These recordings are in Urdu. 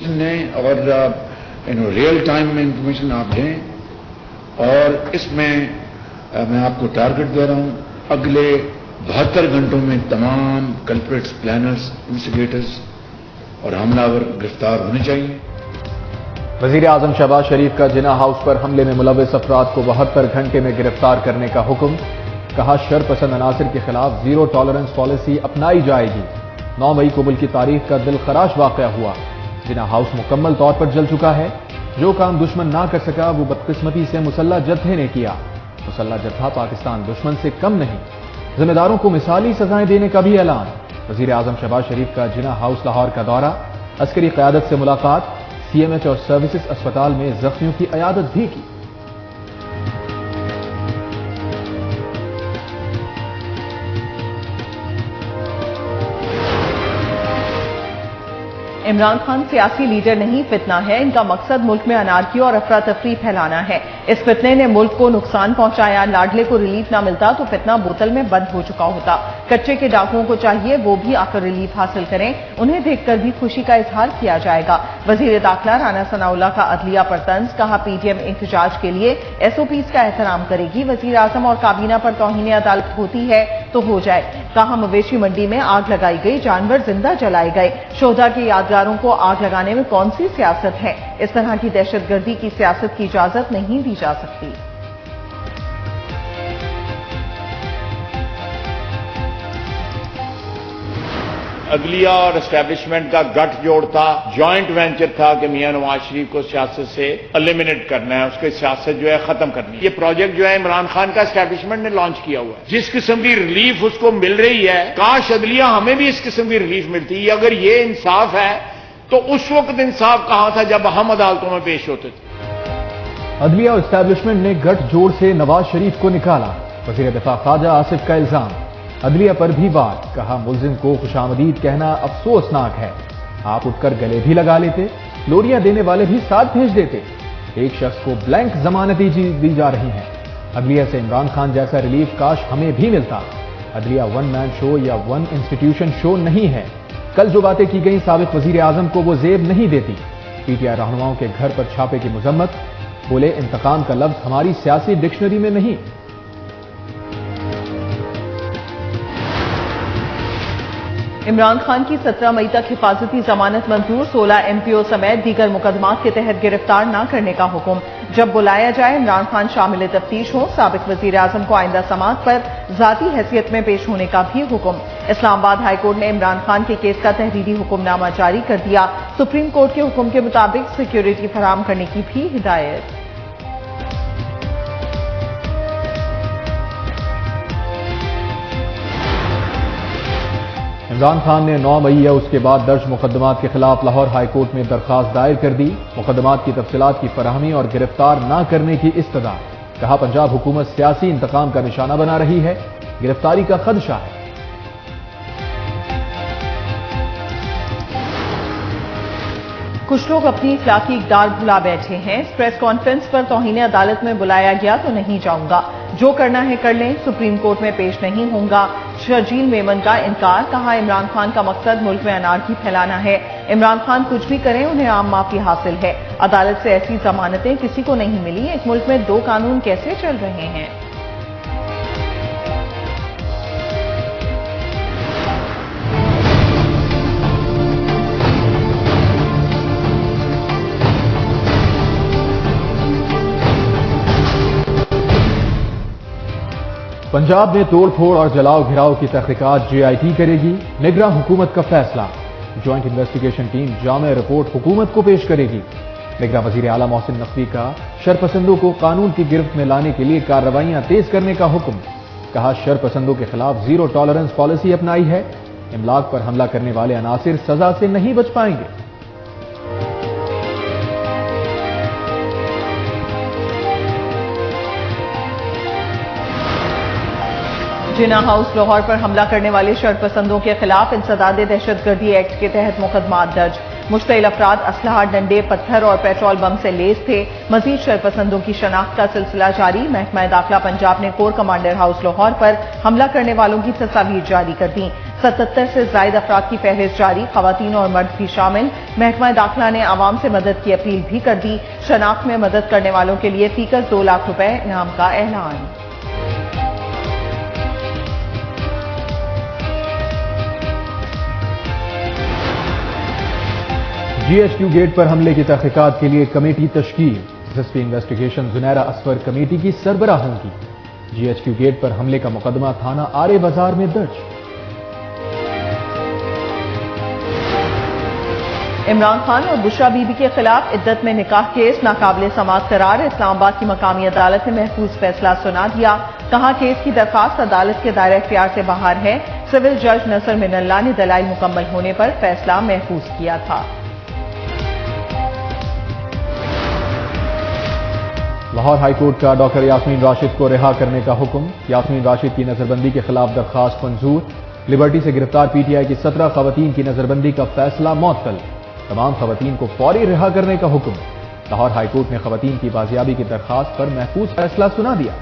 انفارمیشن لیں اور ریئل ٹائم میں انفارمیشن آپ دیں. اور اس میں میں آپ کو ٹارگٹ دے رہا ہوں، اگلے 72 گھنٹوں میں تمام کلپریٹس، پلانرز، انویسٹیگیٹرز اور حملہ آور گرفتار ہونے چاہیے. وزیر اعظم شہباز شریف کا جناح ہاؤس پر حملے میں ملوث افراد کو 72 گھنٹے میں گرفتار کرنے کا حکم. کہا شر پسند عناصر کے خلاف زیرو ٹالرنس پالیسی اپنائی جائے گی. 9 مئی کو ملک کی تاریخ کا دل خراش واقعہ ہوا. جناح ہاؤس مکمل طور پر جل چکا ہے. جو کام دشمن نہ کر سکا وہ بدقسمتی سے مسلح جتھے نے کیا. مسلح جتھا پاکستان دشمن سے کم نہیں. ذمہ داروں کو مثالی سزائیں دینے کا بھی اعلان. وزیر اعظم شہباز شریف کا جناح ہاؤس لاہور کا دورہ، عسکری قیادت سے ملاقات، CMH اور سروسز اسپتال میں زخمیوں کی عیادت بھی کی. عمران خان سیاسی لیڈر نہیں، فتنہ ہے. ان کا مقصد ملک میں انارکی اور افراتفری پھیلانا ہے. اس فتنے نے ملک کو نقصان پہنچایا. لاڈلے کو ریلیف نہ ملتا تو فتنہ بوتل میں بند ہو چکا ہوتا. کچے کے ڈاکوؤں کو چاہیے وہ بھی آ کر ریلیف حاصل کریں. انہیں دیکھ کر بھی خوشی کا اظہار کیا جائے گا. وزیر داخلہ رانا ثناء اللہ کا عدلیہ پر طنز. کہا PTM احتجاج کے لیے SOPs کا احترام کرے گی. وزیر اعظم اور کابینہ پر توہین عدالت ہوتی ہے تو ہو جائے. کہا مویشی منڈی میں آگ لگائی گئی، جانور زندہ جلائے گئے. شہداء کے یادگاروں کو آگ لگانے میں کون سی سیاست ہے؟ اس طرح کی دہشت گردی کی سیاست کی اجازت نہیں دی جا سکتی. عدلیہ اور اسٹیبلشمنٹ کا گٹھ جوڑ تھا، جوائنٹ وینچر تھا کہ میاں نواز شریف کو سیاست سے ایلیمنیٹ کرنا ہے، اس کی سیاست جو ہے ختم کرنی ہے. یہ پروجیکٹ جو ہے عمران خان کا اسٹیبلشمنٹ نے لانچ کیا ہوا ہے. جس قسم کی ریلیف اس کو مل رہی ہے، کاش عدلیہ ہمیں بھی اس قسم کی ریلیف ملتی. اگر یہ انصاف ہے تو اس وقت انصاف کہاں تھا جب ہم عدالتوں میں پیش ہوتے تھے. عدلیہ اور اسٹیبلشمنٹ نے گٹھ جوڑ سے نواز شریف کو نکالا. وزیر دفاع خواجہ آصف کا الزام. عدلیہ پر بھی بات. کہا ملزم کو خوشامدید کہنا افسوسناک ہے. آپ اٹھ کر گلے بھی لگا لیتے، لوریاں دینے والے بھی ساتھ بھیج دیتے. ایک شخص کو بلینک ضمانتیں دی جا رہی ہیں. عدلیہ سے عمران خان جیسا ریلیف کاش ہمیں بھی ملتا. عدلیہ ون مین شو یا ون انسٹیٹیوشن شو نہیں ہے. کل جو باتیں کی گئیں سابق وزیر اعظم کو وہ زیب نہیں دیتی. PTI رہنماؤں کے گھر پر چھاپے کی مذمت. بولے انتقام کا لفظ ہماری سیاسی ڈکشنری میں نہیں. عمران خان کی 17 مئی تک حفاظتی ضمانت منظور. 16 MPO سمیت دیگر مقدمات کے تحت گرفتار نہ کرنے کا حکم. جب بلایا جائے عمران خان شامل تفتیش ہوں. سابق وزیر اعظم کو آئندہ سماعت پر ذاتی حیثیت میں پیش ہونے کا بھی حکم. اسلام آباد ہائی کورٹ نے عمران خان کے کیس کا تحریری حکم نامہ جاری کر دیا. سپریم کورٹ کے حکم کے مطابق سیکیورٹی فراہم کرنے کی بھی ہدایت. عمران خان نے 9 مئی یا اس کے بعد درج مقدمات کے خلاف لاہور ہائی کورٹ میں درخواست دائر کر دی. مقدمات کی تفصیلات کی فراہمی اور گرفتار نہ کرنے کی استدعا. کہا پنجاب حکومت سیاسی انتقام کا نشانہ بنا رہی ہے، گرفتاری کا خدشہ ہے. کچھ لوگ اپنی اخلاقی اقدار بھلا بیٹھے ہیں. پریس کانفرنس پر توہین عدالت میں بلایا گیا تو نہیں جاؤں گا. جو کرنا ہے کر لیں، سپریم کورٹ میں پیش نہیں ہوں گا. شرجیل میمن کا انکار. کہا عمران خان کا مقصد ملک میں انارکی پھیلانا ہے. عمران خان کچھ بھی کریں انہیں عام معافی حاصل ہے. عدالت سے ایسی ضمانتیں کسی کو نہیں ملی. ایک ملک میں 2 قانون کیسے چل رہے ہیں؟ پنجاب میں توڑ پھوڑ اور جلاؤ گھراؤ کی تحقیقات JIT کرے گی. نگراں حکومت کا فیصلہ. جوائنٹ انویسٹیگیشن ٹیم جامع رپورٹ حکومت کو پیش کرے گی. نگراں وزیر اعلیٰ محسن نقوی کا شرپسندوں کو قانون کی گرفت میں لانے کے لیے کارروائیاں تیز کرنے کا حکم. کہا شرپسندوں کے خلاف زیرو ٹالرنس پالیسی اپنائی ہے. املاک پر حملہ کرنے والے عناصر سزا سے نہیں بچ پائیں گے. جناح ہاؤس لاہور پر حملہ کرنے والے شرپسندوں کے خلاف انسداد دہشت گردی ایکٹ کے تحت مقدمات درج. مشتعل افراد اسلحہ، ڈنڈے، پتھر اور پیٹرول بم سے لیس تھے. مزید شرپسندوں کی شناخت کا سلسلہ جاری. محکمہ داخلہ پنجاب نے کور کمانڈر ہاؤس لاہور پر حملہ کرنے والوں کی تصاویر جاری کر دیں. 77 سے زائد افراد کی فہرست جاری، خواتین اور مرد بھی شامل۔ محکمہ داخلہ نے عوام سے مدد کی اپیل بھی کر دی۔ شناخت میں مدد کرنے والوں کے لیے فیکس 2 لاکھ روپے انعام کا اعلان۔ جی ایچ کیو گیٹ پر حملے کی تحقیقات کے لیے کمیٹی تشکیل، S S P investigation Zunaira Asfar committee کی سربراہ ہوں گی۔ جی ایچ کیو گیٹ پر حملے کا مقدمہ تھانہ آرے بازار میں درج۔ عمران خان اور بشرا بی بی کے خلاف عدت میں نکاح کیس ناقابل سماعت قرار، اسلام آباد کی مقامی عدالت نے محفوظ فیصلہ سنا دیا۔ کہا کیس کی درخواست عدالت کے دائرہ اختیار سے باہر ہے۔ سول جج نصر من اللہ نے دلائل مکمل ہونے پر فیصلہ محفوظ کیا تھا۔ لاہور ہائی کورٹ کا ڈاکٹر یاسمین راشد کو رہا کرنے کا حکم، یاسمین راشد کی نظر بندی کے خلاف درخواست منظور۔ لبرٹی سے گرفتار پی ٹی آئی کی 17 خواتین کی نظر بندی کا فیصلہ معطل، تمام خواتین کو فوری رہا کرنے کا حکم۔ لاہور ہائی کورٹ نے خواتین کی بازیابی کی درخواست پر محفوظ فیصلہ سنا دیا۔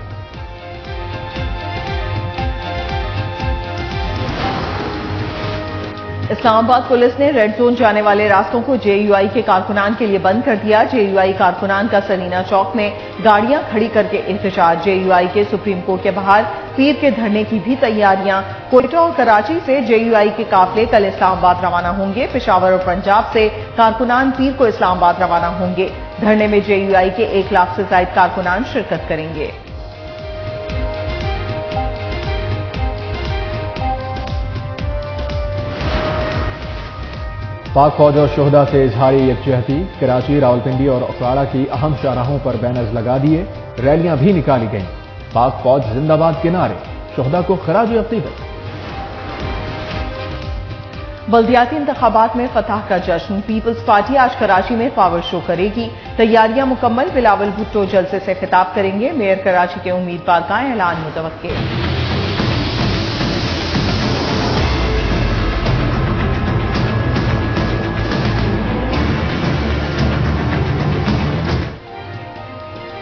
اسلام آباد پولیس نے ریڈ زون جانے والے راستوں کو جے یو آئی کے کارکنان کے لیے بند کر دیا۔ جے یو آئی کارکنان کا سنینا چوک میں گاڑیاں کھڑی کر کے احتجاج، جے یو آئی کے سپریم کورٹ کے باہر پیر کے دھرنے کی بھی تیاریاں۔ کوئٹہ اور کراچی سے جے یو آئی کے قافلے کل اسلام آباد روانہ ہوں گے۔ پشاور اور پنجاب سے کارکنان پیر کو اسلام آباد روانہ ہوں گے۔ دھرنے میں جے یو آئی کے 1 لاکھ سے زائد کارکنان شرکت کریں گے۔ پاک فوج اور شہداء سے اظہار یکجہتی، کراچی، راولپنڈی اور اکراڑہ کی اہم شاہراہوں پر بینرز لگا دیے، ریلیاں بھی نکالی گئیں۔ پاک فوج زندہ باد کے نعرے، شہداء کو خراج عقیدت۔ بلدیاتی انتخابات میں فتح کا جشن، پیپلز پارٹی آج کراچی میں پاور شو کرے گی۔ تیاریاں مکمل، بلاول بھٹو جلسے سے خطاب کریں گے۔ میئر کراچی کے امیدوار کا اعلان متوقع۔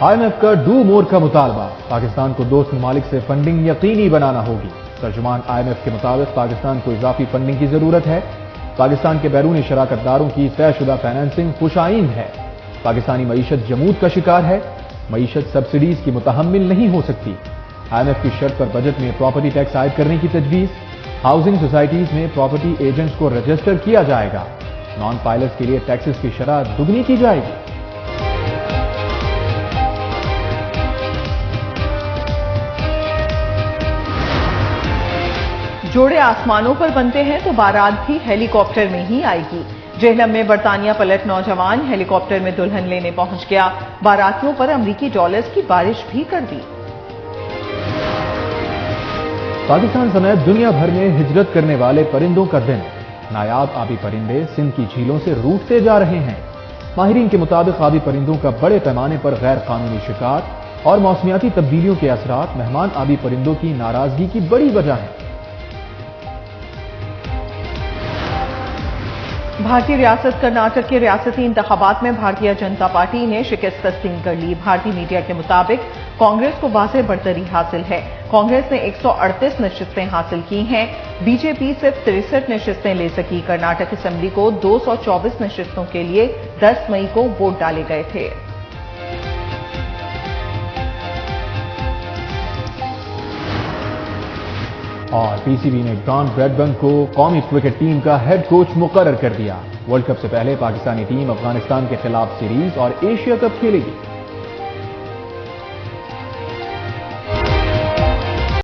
آئی ایم ایف کا ڈو مور کا مطالبہ، پاکستان کو دوست ممالک سے فنڈنگ یقینی بنانا ہوگی۔ ترجمان آئی ایم ایف کے مطابق پاکستان کو اضافی فنڈنگ کی ضرورت ہے۔ پاکستان کے بیرونی شراکت داروں کی طے شدہ فائنانسنگ خوش آئند ہے۔ پاکستانی معیشت جمود کا شکار ہے، معیشت سبسڈیز کی متحمل نہیں ہو سکتی۔ آئی ایم ایف کی شرط پر بجٹ میں پراپرٹی ٹیکس عائد کرنے کی تجویز، ہاؤسنگ سوسائٹیز میں پراپرٹی ایجنٹس کو رجسٹر کیا جائے گا، نان فائلرز کے لیے ٹیکسز کی شرح دگنی کی جائے گی۔ جوڑے آسمانوں پر بنتے ہیں تو بارات بھی ہیلی کاپٹر میں ہی آئے گی۔ جہلم میں برطانیہ پلٹ نوجوان ہیلی کاپٹر میں دلہن لینے پہنچ گیا، باراتیوں پر امریکی ڈالرز کی بارش بھی کر دی۔ پاکستان سمیت دنیا بھر میں ہجرت کرنے والے پرندوں کا دن، نایاب آبی پرندے سندھ کی جھیلوں سے روٹتے جا رہے ہیں۔ ماہرین کے مطابق آبی پرندوں کا بڑے پیمانے پر غیر قانونی شکار اور موسمیاتی تبدیلیوں کے اثرات مہمان آبی پرندوں کی ناراضگی کی بڑی وجہ ہیں۔ بھارتی ریاست کرناٹک کے ریاستی انتخابات میں بھارتیہ جنتا پارٹی نے شکست تسلیم کر لی۔ بھارتی میڈیا کے مطابق کانگریس کو واضح بڑھتری حاصل ہے۔ کانگریس نے 138 نشستیں حاصل کی ہیں، بی جے پی صرف 63 نشستیں لے سکی۔ کرناٹک اسمبلی کو 224 نشستوں کے لیے 10 مئی کو ووٹ ڈالے گئے تھے۔ اور پی سی بی نے جان بریڈبرن کو قومی کرکٹ ٹیم کا ہیڈ کوچ مقرر کر دیا۔ ورلڈ کپ سے پہلے پاکستانی ٹیم افغانستان کے خلاف سیریز اور ایشیا کپ کھیلے گی۔